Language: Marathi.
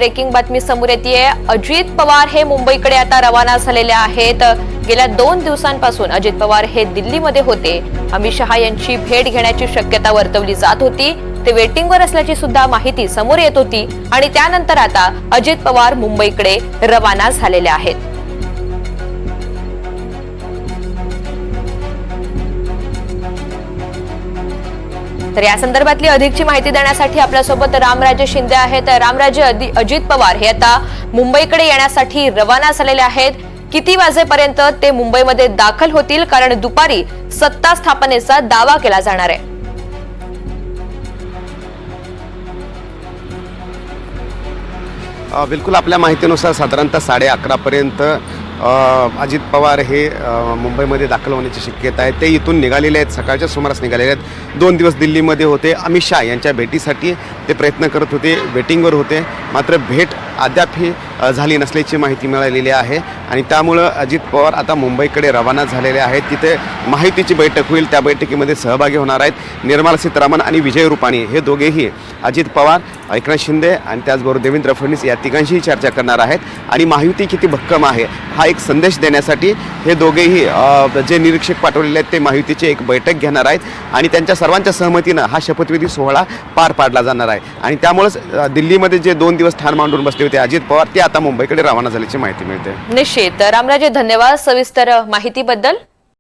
ब्रेकिंग बातमी समोर येतेय। अजित पवार हे मुंबईकडे आता रवाना झालेले आहेत। गेल्या 2 दिवसांपासून अजित पवार हे दिल्लीमध्ये होते। अमित शहा यांची भेट घेण्याची शक्यता वर्तवली जात होती। ते वेटिंगवर असल्याची सुद्धा माहिती समोर येत होती आणि त्यानंतर आता अजित पवार मुंबईकडे रवाना झालेले आहेत। तर या संदर्भातली अधिकची माहिती देण्यासाठी आपल्यासोबत रामराजे शिंदे आहेत। रामराजे, अजित पवार हे आता मुंबईकडे येण्यासाठी रवाना झालेले आहेत। किती वाजेपर्यंत ते मुंबईमध्ये दाखल होतील? कारण दुपारी सत्ता स्थापनेचा दावा केला जाणार आहे। बिलकुल आपल्या माहितीनुसार साधारणतः 11:30 पर्यंत अजित पवार हे मुंबईमध्ये दाखल होण्याची शक्यता आहे। ते इथून निघालेले आहेत, सकाळच्या सुमारास निघालेले आहेत। 2 दिवस दिल्लीमध्ये होते। अमित शहा यांच्या भेटीसाठी ते प्रयत्न करत होते, वेटिंगवर होते। मात्र भेट अद्यापही झाली नसल्याची माहिती मिळालेली आहे आणि त्यामुळं अजित पवार आता मुंबईकडे रवाना झालेले आहेत। तिथे माहितीची बैठक होईल, त्या बैठकीमध्ये सहभागी होणार आहेत निर्मला सीतारामन आणि विजय रुपाणी हे दोघेही। अजित पवार, एकनाथ शिंदे आणि त्याचबरोबर देवेंद्र फडणवीस या तिघांशीही चर्चा करणार आहेत आणि महायुती किती भक्कम आहे हा एक संदेश देण्यासाठी हे दोघेही जे निरीक्षक पाठवलेले आहेत ते महायुतीची एक बैठक घेणार आहेत आणि त्यांच्या सर्वांच्या सहमतीनं हा शपथविधी सोहळा पार पाडला जाणार आहे आणि त्यामुळेच दिल्लीमध्ये जे 2 दिवस ठाण मांडून बसले होते अजित पवार ते आता मुंबईकडे रवाना झाल्याची माहिती मिळते। निश्चित रामराजे, धन्यवाद सविस्तर माहितीबद्दल।